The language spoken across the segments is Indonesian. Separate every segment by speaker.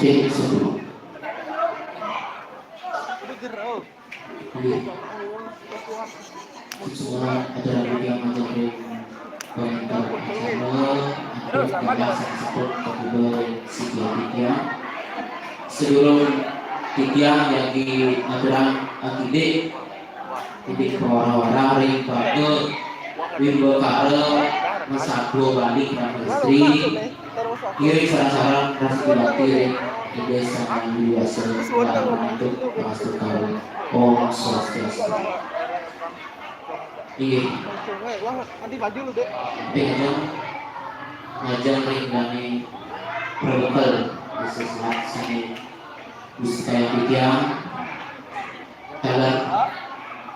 Speaker 1: cek sebelum. Semua ajaran yang menjadi pemerintah acara atau support kepada psikologi sebelum tiang yang di aturan akide titik pewara-wara ring pada wimbo kare masako balik dan istri kiri saran-saran rasulati di desa yang biasa untuk masuk kare om swastiastu. Iya. Nanti maju lu deh. Ngajak ring dari protokol sesuatu sini bisa tiang dalam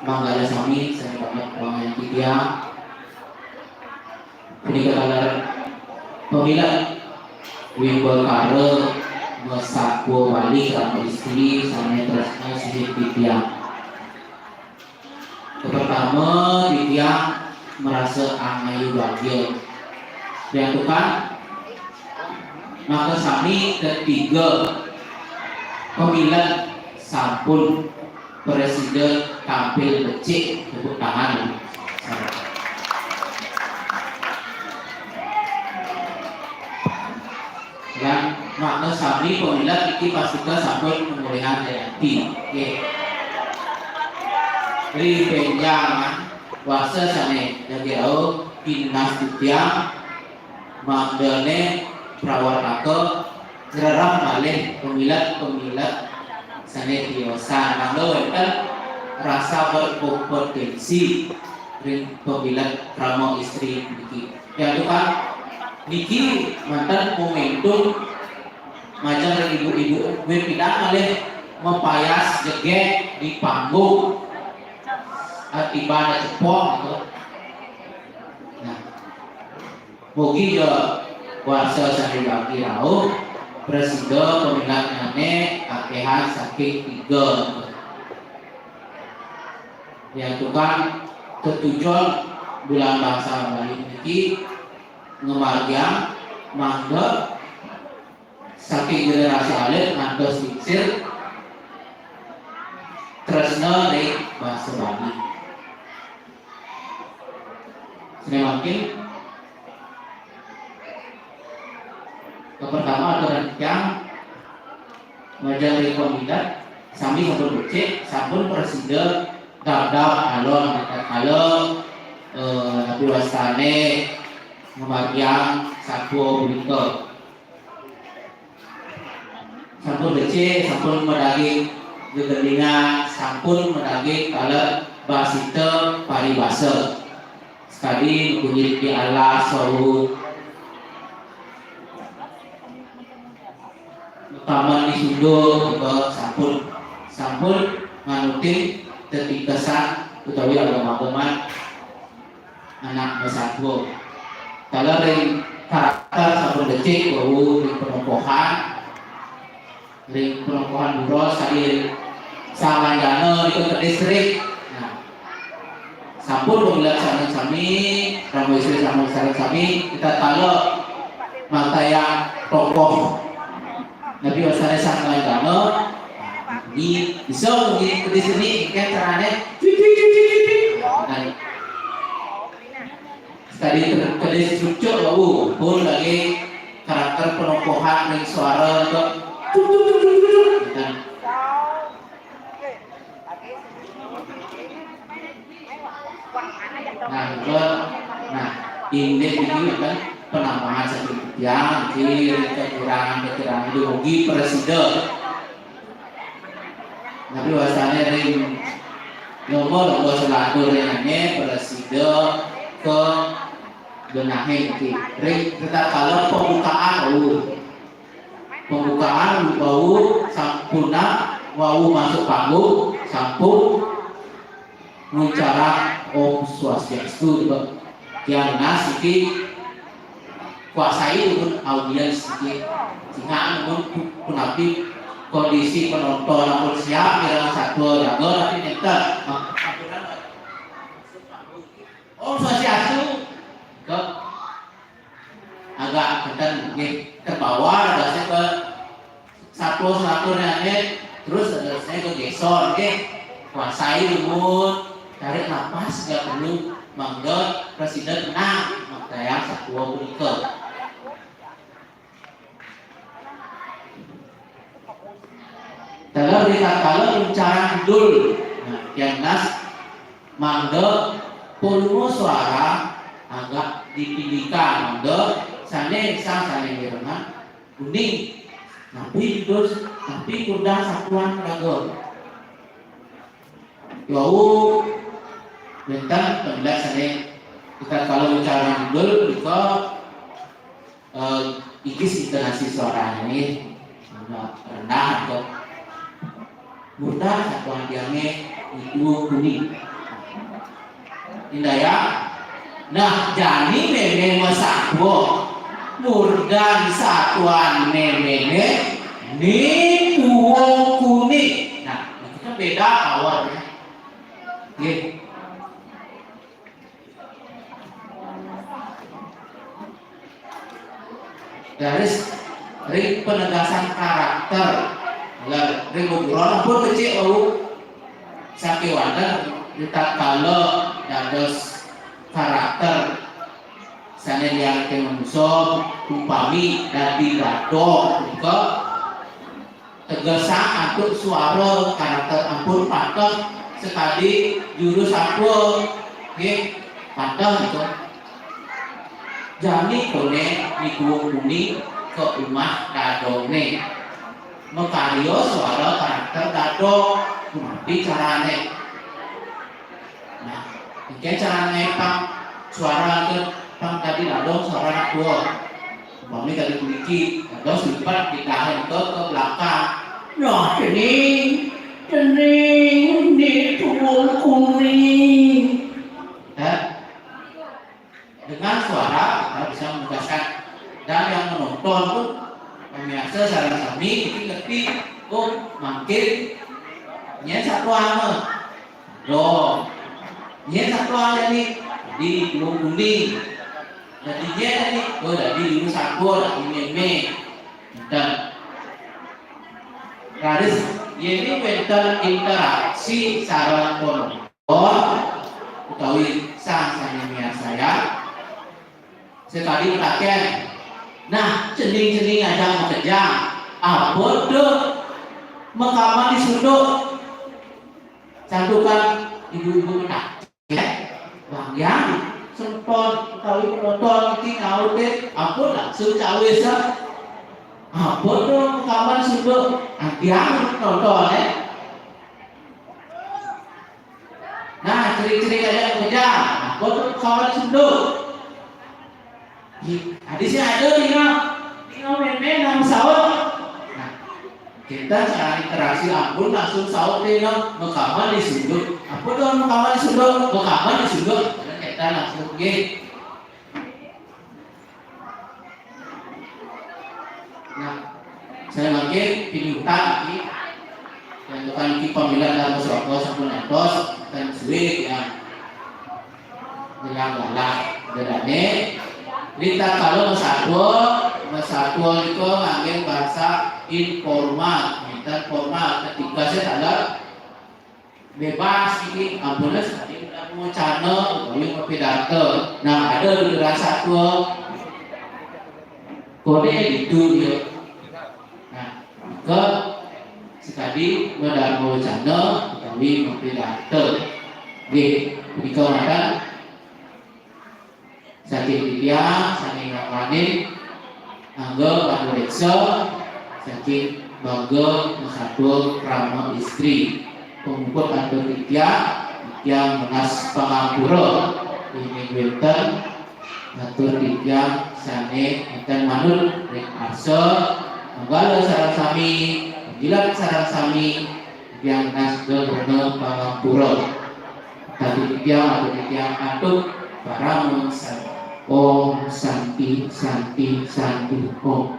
Speaker 1: manggala sami saya dapat uang yang tiang ini dalam pemilihan wimbol kare mesako balik sama istri sama terusnya sihir tiang. Pertama tiang merasa angayu bahagia dan Tuhan maka sami ketiga pemilihan sampun presiden tampil becik tepuk tangan dan makna sami pemilihan ini pastikan sampun pemulihan hati jadi penjangan wasa sana dari au dinas tiang magdane prawartaka gerarah malih pemilat sana diosa nanggo rasa berkompetensi ring pemilat krama istri niki ya itu kan niki mantan momentum macam ibu-ibu tidak malih mempayas jegek di panggung ibadah cepok gitu. Nah, mugi ya kuasa sari bagi rauh presiden pemilihannya akehan saking 3 yang tukang ketujuan bulan bahasa Bali ini ngemargiang mangga saking generasi alit ngantos diksir tresna dari bahasa Bali ini mungkin pertama aturan yang majari komunitas sami sampun becik sampun presiden dadap alon tapi wasane ngemagiang satu berita sampun becik sampun medagi gegelingan sampun medagi kalau basite paribasa sekali kunjit di Allah sawu taman di Sundung ke sampun nganutin tetikesan utawi agama anak besatwo kalau dari karakter sampun becik bau di penumpuhan buros tadi salanjana di kota distrik sampun pemilihan sarang sami ramu istri sarang sami kita tahu mata yang tokoh Nabi wasane sangat lama di bisa di sini kan caranya tadi tadi cucuk bau pun lagi karakter penokohan ring suara untuk ini kan penambahan satu yang di kekurangan ideologi presiden. Tapi bahasanya ring nomor selalu ringnya presiden ke benahi ring tetap kalau pembukaan bau sampuna wau masuk panggung sampun mencara om swastiastu yang nasiki kuasai pun audiens sehingga pun nabi kondisi penonton pun siap dalam satu jago tapi kita om swastiastu ke agak ketan ke bawah ada ke satu terus saya ke gesor kuasai lumun tarik napas gak perlu mangga presiden menang makanya satu punika dalam dikatakan bicara dul yang nas mangga volume suara agak dipilihkan mangga sana direnang kuning tapi kuda satuan ragu jauh tentang penjelasan kita kalau bicara dul kita ikis intonasi suara ini rendah atau mudah satuan diangnya itu kuning indah ya. Nah jadi meme masakwo murdan satuan meme ini tuang kuning. Nah itu kan beda awalnya. Dari penegasan karakter, dari ngobrol pun kecil sakiwanda kita kalau dados karakter sana yang manusia upami dari dado ke tegasan untuk suara karakter ampun patah sekali jurus aku patah itu jami kone di kuning ke rumah dadone mengkaryo suara karakter dado bicarane. Nah, ini caranya pang suara ke pang tadi dado suara anak dua. Kami tadi memiliki dado sifat ditahan ke belakang. Nah, ini tuang kuning. Dengan suara kita bisa menegaskan dan yang menonton pun pemirsa saran kami ngerti makin nya satu ama nya satu ama nih di kuning jadi nya nih dari dulu satu dari meme dan garis ini mental interaksi sarana penonton utawi sang saya sekali perhatian. Nah, cening-cening ada bekerja, bodoh, mekaman di sudut, candukan ibu-ibu menak, bang yang sempat tahu penonton tinggal deh, langsung cawe sah, bodoh mekaman sudut, yang nonton Nah, ciri-ciri ada bekerja, bodoh mekaman sudut. Hadisnya ada tinggal meme nama sahut. Nah, kita cara interaksi ampun langsung sahut tinggal mekaman di sudut. Apa tuh mekaman di sudut? Mekaman di sudut. Dan kita langsung Nah, saya makin pindah lagi. Dan bukan pemilihan dalam sokos sampun entos dan sulit yang galah gedane. Kita kalau mesatwa itu ngambil bahasa informal, dan formal. Ketika saya ada bebas ini, ampunnya sekali tidak mau channel, tapi mau pidato. Nah ada di bahasa tua kode itu dia. Nah ke sekali tidak mau channel, tapi mau pidato. Di kawasan saking dia, saking ngakanin, angga pada reksa, saking bangga mesatu rama istri, pengumpul atau dia yang menas pangapura ini winten, atur dia sane enten manul rek arsa, anggala sarang sami, jilat sarang sami yang nas bener pangapura, tapi dia atau dia atuk para mensal. Om Santi Santi Santi Om.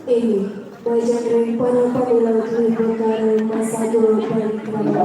Speaker 2: ini. Baik yang para panilau di perkara masa dulu balik